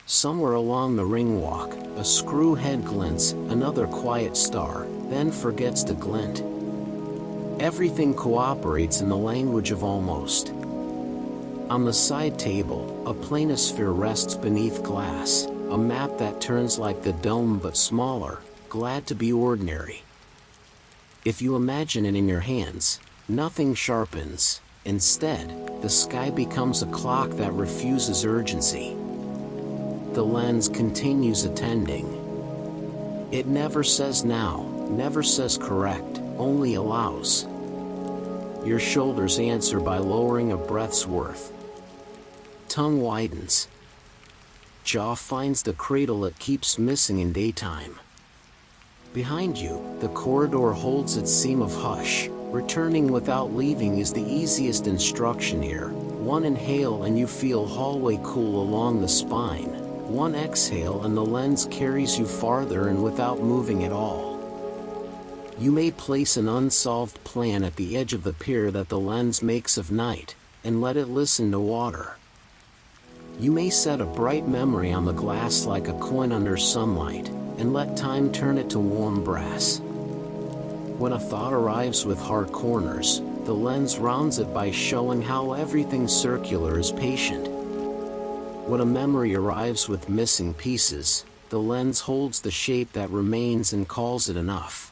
[SPEAKER 1] Somewhere along the ring walk, a screw head glints, another quiet star, then forgets to glint. Everything cooperates in the language of almost. On the side table, a planisphere rests beneath glass, a map that turns like the dome but smaller, glad to be ordinary. If you imagine it in your hands, nothing sharpens. Instead, the sky becomes a clock that refuses urgency. The lens continues attending. It never says now, never says correct, only allows. Your shoulders answer by lowering a breath's worth. Tongue widens. Jaw finds the cradle it keeps missing in daytime. Behind you, the corridor holds its seam of hush. Returning without leaving is the easiest instruction here. One inhale and you feel hallway cool along the spine. One exhale and the lens carries you farther and without moving at all. You may place an unsolved plan at the edge of the pier that the lens makes of night, and let it listen to water. You may set a bright memory on the glass like a coin under sunlight, and let time turn it to warm brass. When a thought arrives with hard corners, the lens rounds it by showing how everything circular is patient. When a memory arrives with missing pieces, the lens holds the shape that remains and calls it enough.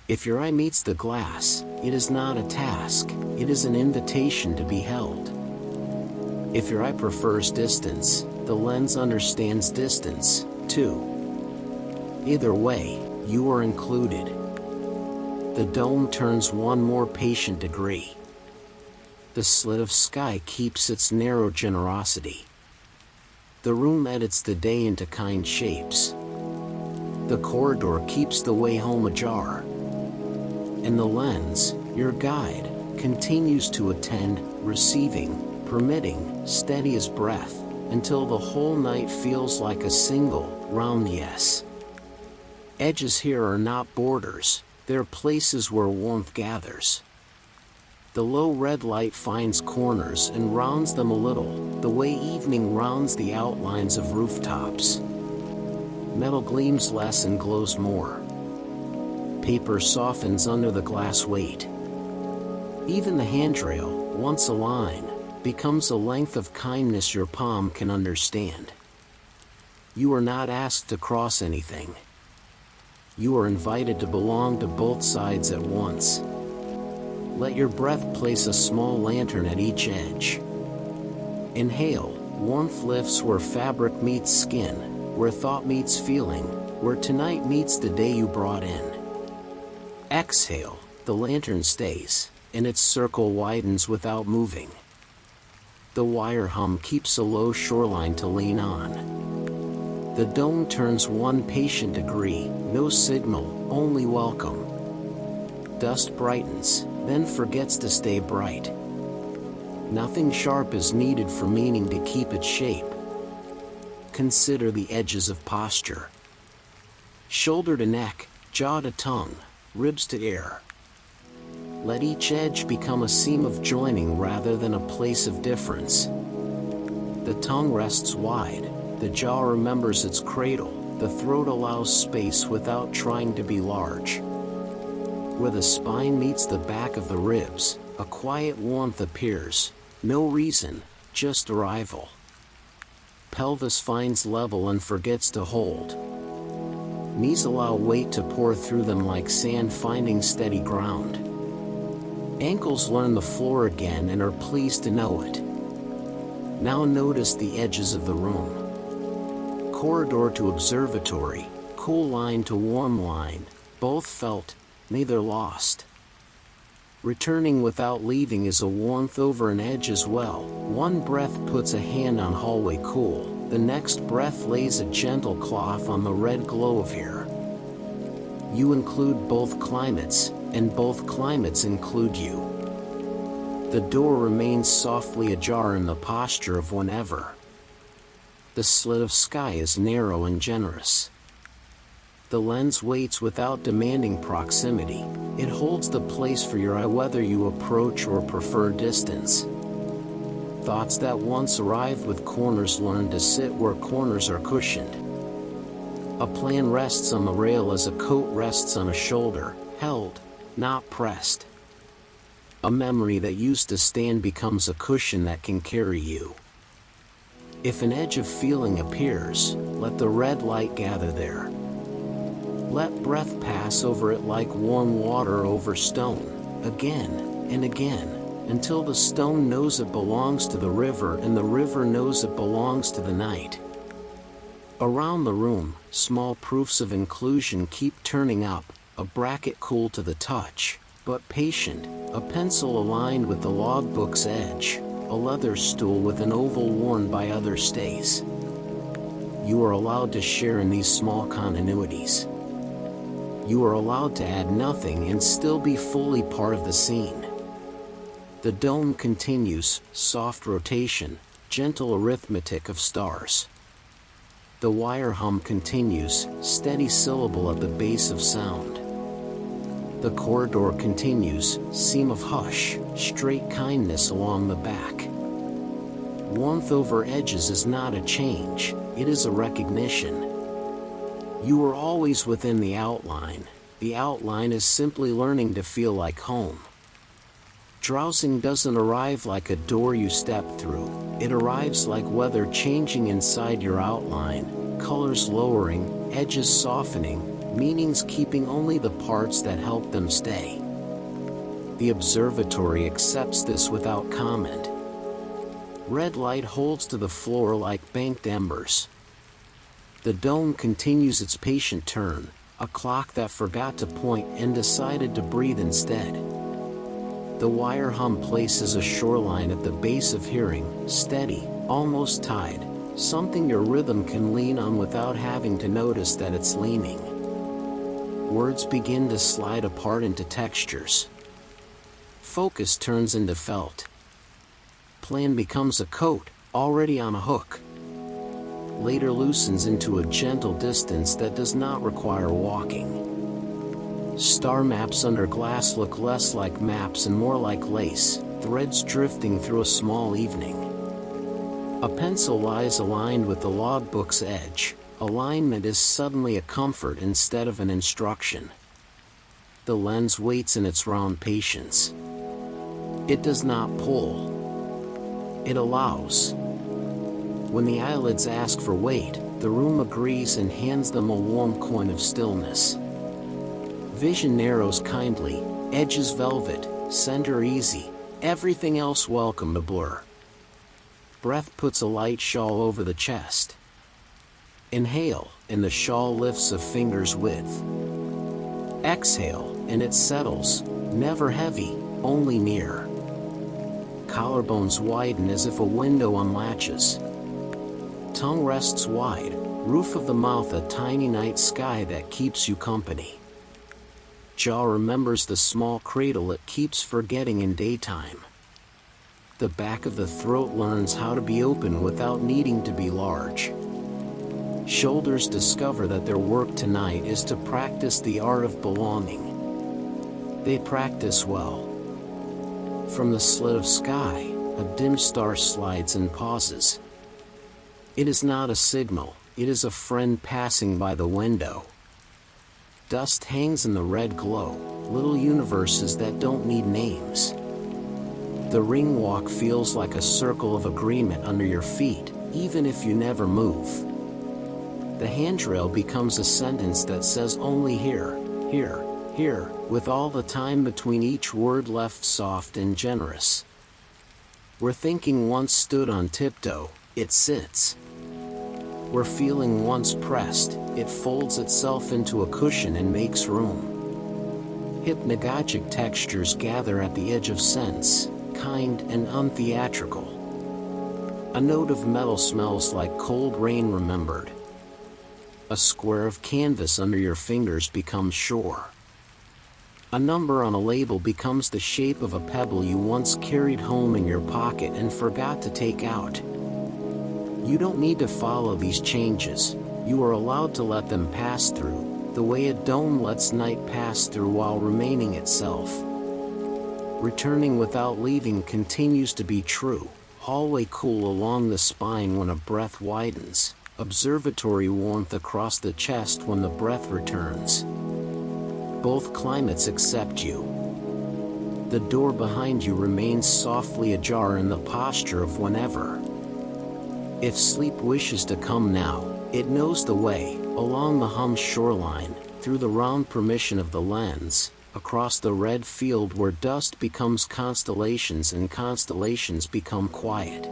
[SPEAKER 1] If your eye meets the glass, it is not a task, it is an invitation to be held. If your eye prefers distance, the lens understands distance, too. Either way, you are included. The dome turns one more patient degree. The slit of sky keeps its narrow generosity. The room edits the day into kind shapes. The corridor keeps the way home ajar. And the lens, your guide, continues to attend, receiving, permitting, steady as breath, until the whole night feels like a single, round yes. Edges here are not borders, they're places where warmth gathers. The low red light finds corners and rounds them a little, the way evening rounds the outlines of rooftops. Metal gleams less and glows more. Paper softens under the glass weight. Even the handrail, once a line, becomes a length of kindness your palm can understand. You are not asked to cross anything. You are invited to belong to both sides at once. Let your breath place a small lantern at each edge. Inhale, warmth lifts where fabric meets skin, where thought meets feeling, where tonight meets the day you brought in. Exhale, the lantern stays, and its circle widens without moving. The wire hum keeps a low shoreline to lean on. The dome turns one patient degree, no signal, only welcome. Dust brightens, then forgets to stay bright. Nothing sharp is needed for meaning to keep its shape. Consider the edges of posture. Shoulder to neck, jaw to tongue, ribs to ear. Let each edge become a seam of joining rather than a place of difference. The tongue rests wide, the jaw remembers its cradle, the throat allows space without trying to be large. Where the spine meets the back of the ribs, a quiet warmth appears, no reason, just arrival. Pelvis finds level and forgets to hold. Knees allow weight to pour through them like sand finding steady ground. Ankles learn the floor again and are pleased to know it. Now notice the edges of the room. Corridor to observatory, cool line to warm line, both felt, neither lost. Returning without leaving is a warmth over an edge as well. One breath puts a hand on hallway cool, the next breath lays a gentle cloth on the red glow of here. You include both climates, and both climates include you. The door remains softly ajar in the posture of whenever. The slit of sky is narrow and generous. The lens waits without demanding proximity. It holds the place for your eye whether you approach or prefer distance. Thoughts that once arrived with corners learn to sit where corners are cushioned. A plan rests on the rail as a coat rests on a shoulder, held, not pressed. A memory that used to stand becomes a cushion that can carry you. If an edge of feeling appears, let the red light gather there. Let breath pass over it like warm water over stone, again and again, until the stone knows it belongs to the river and the river knows it belongs to the night. Around the room, small proofs of inclusion keep turning up, a bracket cool to the touch, but patient, a pencil aligned with the logbook's edge, a leather stool with an oval worn by other stays. You are allowed to share in these small continuities. You are allowed to add nothing and still be fully part of the scene. The dome continues, soft rotation, gentle arithmetic of stars. The wire hum continues, steady syllable at the base of sound. The corridor continues, seam of hush, straight kindness along the back. Warmth over edges is not a change, it is a recognition. You are always within the outline is simply learning to feel like home. Drowsing doesn't arrive like a door you step through, it arrives like weather changing inside your outline, colors lowering, edges softening, meanings keeping only the parts that help them stay. The observatory accepts this without comment. Red light holds to the floor like banked embers. The dome continues its patient turn, a clock that forgot to point and decided to breathe instead. The wire hum places a shoreline at the base of hearing, steady, almost tied, Something your rhythm can lean on without having to notice that it's leaning. Words begin to slide apart into textures. Focus turns into felt. Plan becomes a coat, already on a hook. Later loosens into a gentle distance that does not require walking. Star maps under glass look less like maps and more like lace, threads drifting through a small evening. A pencil lies aligned with the logbook's edge. Alignment is suddenly a comfort instead of an instruction. The lens waits in its round patience. It does not pull. It allows. When the eyelids ask for weight, the room agrees and hands them a warm coin of stillness. Vision narrows kindly, edges velvet, center easy, everything else welcome to blur. Breath puts a light shawl over the chest. Inhale, and the shawl lifts a finger's width. Exhale, and it settles, never heavy, only near. Collarbones widen as if a window unlatches. Tongue rests wide, roof of the mouth a tiny night sky that keeps you company. Jaw remembers the small cradle it keeps forgetting in daytime. The back of the throat learns how to be open without needing to be large. Shoulders discover that their work tonight is to practice the art of belonging. They practice well. From the slit of sky, a dim star slides and pauses. It is not a signal, it is a friend passing by the window. Dust hangs in the red glow, little universes that don't need names. The ring walk feels like a circle of agreement under your feet, even if you never move. The handrail becomes a sentence that says only here, here, here, with all the time between each word left soft and generous. Where thinking once stood on tiptoe, it sits. Where feeling once pressed, it folds itself into a cushion and makes room. Hypnagogic textures gather at the edge of sense, kind and untheatrical. A note of metal smells like cold rain remembered. A square of canvas under your fingers becomes shore. A number on a label becomes the shape of a pebble you once carried home in your pocket and forgot to take out. You don't need to follow these changes, you are allowed to let them pass through, the way a dome lets night pass through while remaining itself. Returning without leaving continues to be true, hallway cool along the spine when a breath widens, observatory warmth across the chest when the breath returns. Both climates accept you. The door behind you remains softly ajar in the posture of whenever. If sleep wishes to come now, it knows the way, along the Hum's shoreline, through the round permission of the lens, across the red field where dust becomes constellations and constellations become quiet.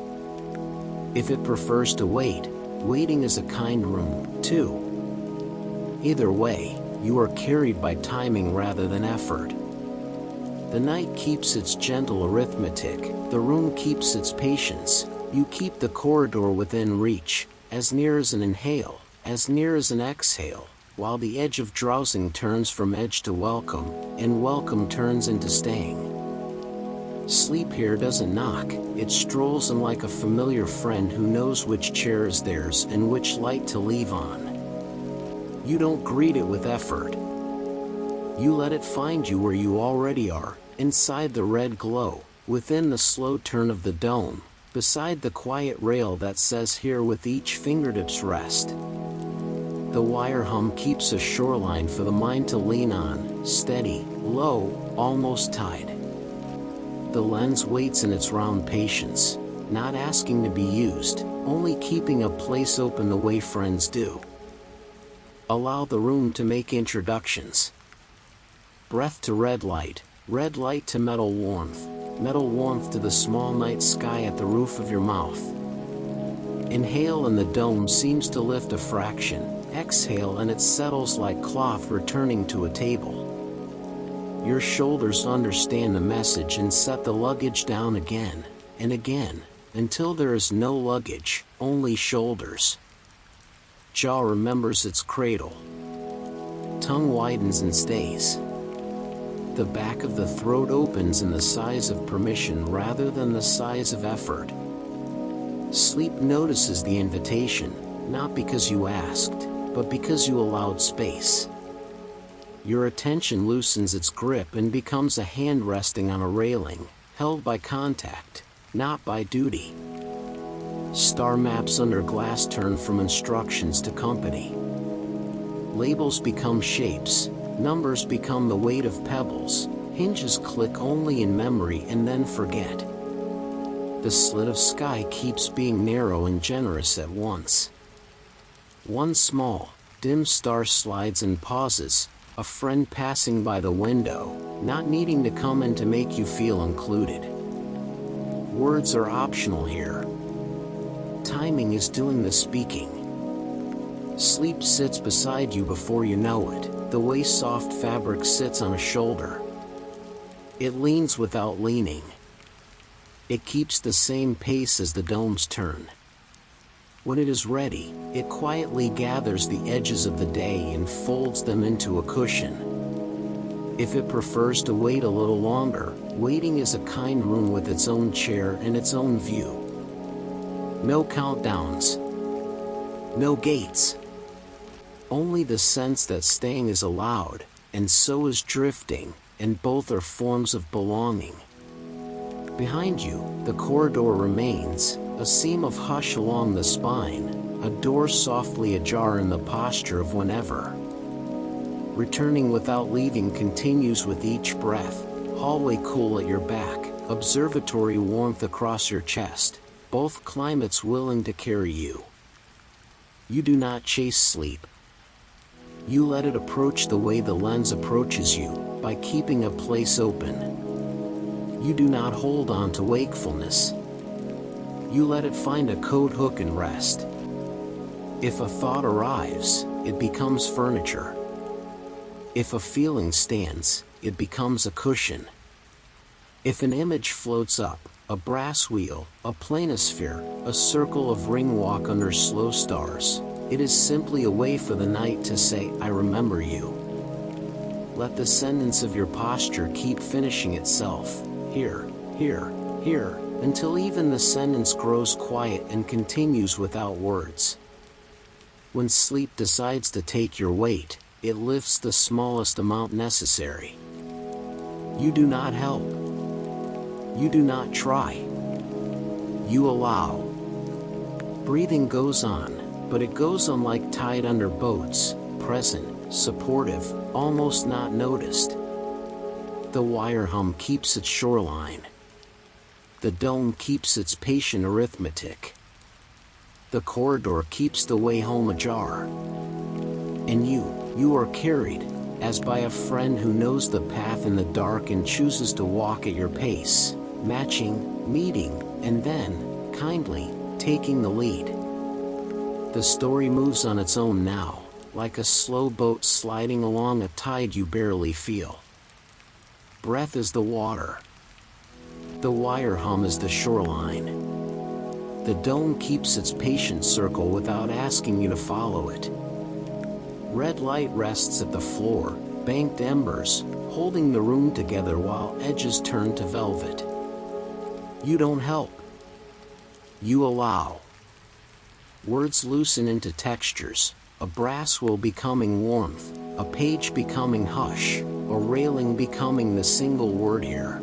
[SPEAKER 1] If it prefers to wait, waiting is a kind room, too. Either way, you are carried by timing rather than effort. The night keeps its gentle arithmetic, the room keeps its patience. You keep the corridor within reach, as near as an inhale, as near as an exhale, while the edge of drowsing turns from edge to welcome, and welcome turns into staying. Sleep here doesn't knock, it strolls in like a familiar friend who knows which chair is theirs and which light to leave on. You don't greet it with effort. You let it find you where you already are, inside the red glow, within the slow turn of the dome, beside the quiet rail that says here with each fingertip's rest. The wire hum keeps a shoreline for the mind to lean on, steady, low, almost tied. The lens waits in its round patience, not asking to be used, only keeping a place open the way friends do. Allow the room to make introductions. Breath to red light to metal warmth to the small night sky at the roof of your mouth. Inhale and the dome seems to lift a fraction, exhale and it settles like cloth returning to a table. Your shoulders understand the message and set the luggage down again, and again, until there is no luggage, only shoulders. Jaw remembers its cradle. Tongue widens and stays. The back of the throat opens in the size of permission rather than the size of effort. Sleep notices the invitation, not because you asked, but because you allowed space. Your attention loosens its grip and becomes a hand resting on a railing, held by contact, not by duty. Star maps under glass turn from instructions to company. Labels become shapes, numbers become the weight of pebbles, hinges click only in memory and then forget. The slit of sky keeps being narrow and generous at once. One small, dim star slides and pauses, a friend passing by the window, not needing to come in to make you feel included. Words are optional here. Timing is doing the speaking. Sleep sits beside you before you know it, the way soft fabric sits on a shoulder. It leans without leaning. It keeps the same pace as the domes turn. When it is ready, it quietly gathers the edges of the day and folds them into a cushion. If it prefers to wait a little longer, waiting is a kind room with its own chair and its own view. No countdowns. No gates. Only the sense that staying is allowed, and so is drifting, and both are forms of belonging. Behind you, the corridor remains, a seam of hush along the spine, a door softly ajar in the posture of whenever. Returning without leaving continues with each breath, hallway cool at your back, observatory warmth across your chest, both climates willing to carry you. You do not chase sleep. You let it approach the way the lens approaches you, by keeping a place open. You do not hold on to wakefulness. You let it find a coat hook and rest. If a thought arrives, it becomes furniture. If a feeling stands, it becomes a cushion. If an image floats up, a brass wheel, a planisphere, a circle of ring walk under slow stars, it is simply a way for the night to say, I remember you. Let the sentence of your posture keep finishing itself, here, here, here, until even the sentence grows quiet and continues without words. When sleep decides to take your weight, it lifts the smallest amount necessary. You do not help. You do not try. You allow. Breathing goes on, but it goes on like tide under boats, present, supportive, almost not noticed. The wire hum keeps its shoreline. The dome keeps its patient arithmetic. The corridor keeps the way home ajar. And you are carried, as by a friend who knows the path in the dark and chooses to walk at your pace, matching, meeting, and then, kindly, taking the lead. The story moves on its own now, like a slow boat sliding along a tide you barely feel. Breath is the water. The wire hum is the shoreline. The dome keeps its patient circle without asking you to follow it. Red light rests at the floor, banked embers, holding the room together while edges turn to velvet. You don't help. You allow. Words loosen into textures, a brass wheel becoming warmth, a page becoming hush, a railing becoming the single word here.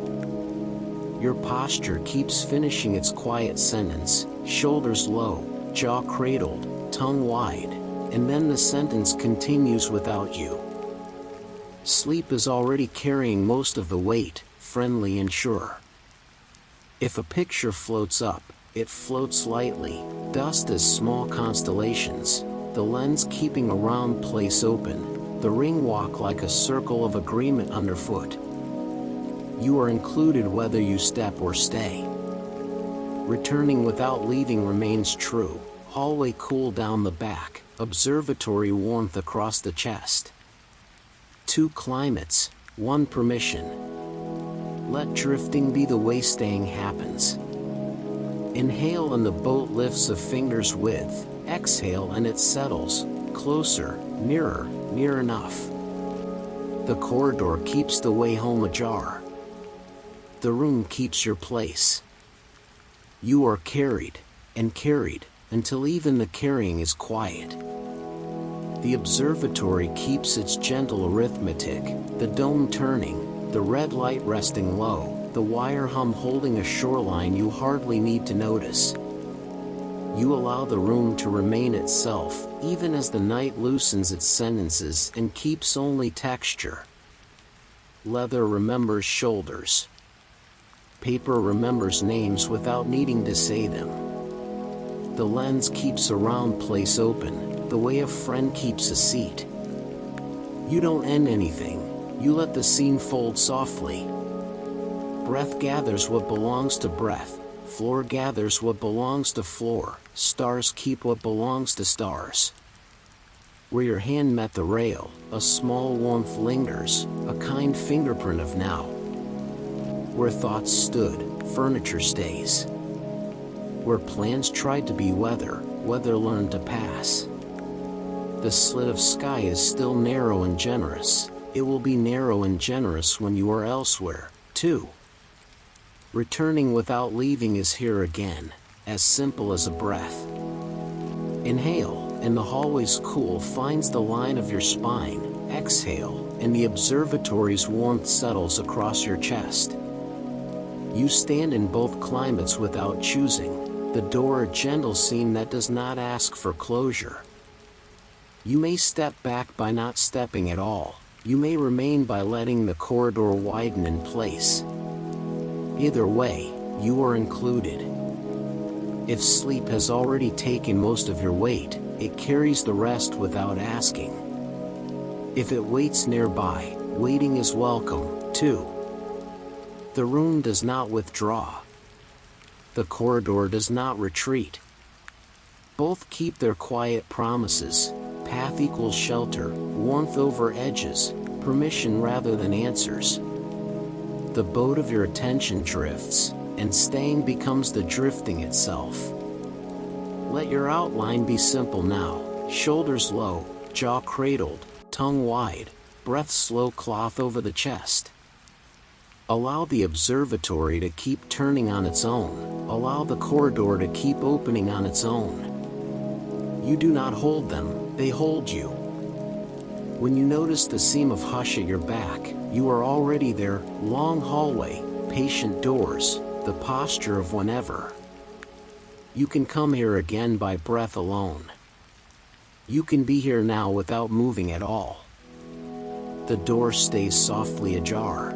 [SPEAKER 1] Your posture keeps finishing its quiet sentence, shoulders low, jaw cradled, tongue wide, and then the sentence continues without you. Sleep is already carrying most of the weight, friendly and sure. If a picture floats up, it floats lightly, dust as small constellations, the lens keeping a round place open, the ring walk like a circle of agreement underfoot. You are included whether you step or stay. Returning without leaving remains true, hallway cool down the back, observatory warmth across the chest. 2 climates, 1 permission. Let drifting be the way staying happens. Inhale and the boat lifts a finger's width. Exhale and it settles. Closer, nearer, near enough. The corridor keeps the way home ajar. The room keeps your place. You are carried, and carried, until even the carrying is quiet. The observatory keeps its gentle arithmetic, the dome turning, the red light resting low, the wire hum holding a shoreline you hardly need to notice. You allow the room to remain itself, even as the night loosens its sentences and keeps only texture. Leather remembers shoulders. Paper remembers names without needing to say them. The lens keeps a round place open, the way a friend keeps a seat. You don't end anything, you let the scene fold softly. Breath gathers what belongs to breath, floor gathers what belongs to floor, stars keep what belongs to stars. Where your hand met the rail, a small warmth lingers, a kind fingerprint of now. Where thoughts stood, furniture stays. Where plans tried to be weather, weather learned to pass. The slit of sky is still narrow and generous. It will be narrow and generous when you are elsewhere, too. Returning without leaving is here again, as simple as a breath. Inhale, and the hallway's cool finds the line of your spine. Exhale, and the observatory's warmth settles across your chest. You stand in both climates without choosing, the door a gentle scene that does not ask for closure. You may step back by not stepping at all, you may remain by letting the corridor widen in place. Either way, you are included. If sleep has already taken most of your weight, it carries the rest without asking. If it waits nearby, waiting is welcome, too. The room does not withdraw. The corridor does not retreat. Both keep their quiet promises. Path equals shelter, warmth over edges, permission rather than answers. The boat of your attention drifts, and staying becomes the drifting itself. Let your outline be simple now, shoulders low, jaw cradled, tongue wide, breath slow, cloth over the chest. Allow the observatory to keep turning on its own, allow the corridor to keep opening on its own. You do not hold them, they hold you. When you notice the seam of hush at your back, you are already there, long hallway, patient doors, the posture of whenever. You can come here again by breath alone. You can be here now without moving at all. The door stays softly ajar.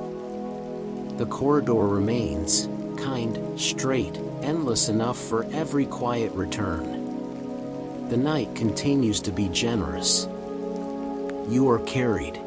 [SPEAKER 1] The corridor remains, kind, straight, endless enough for every quiet return. The night continues to be generous. You are carried.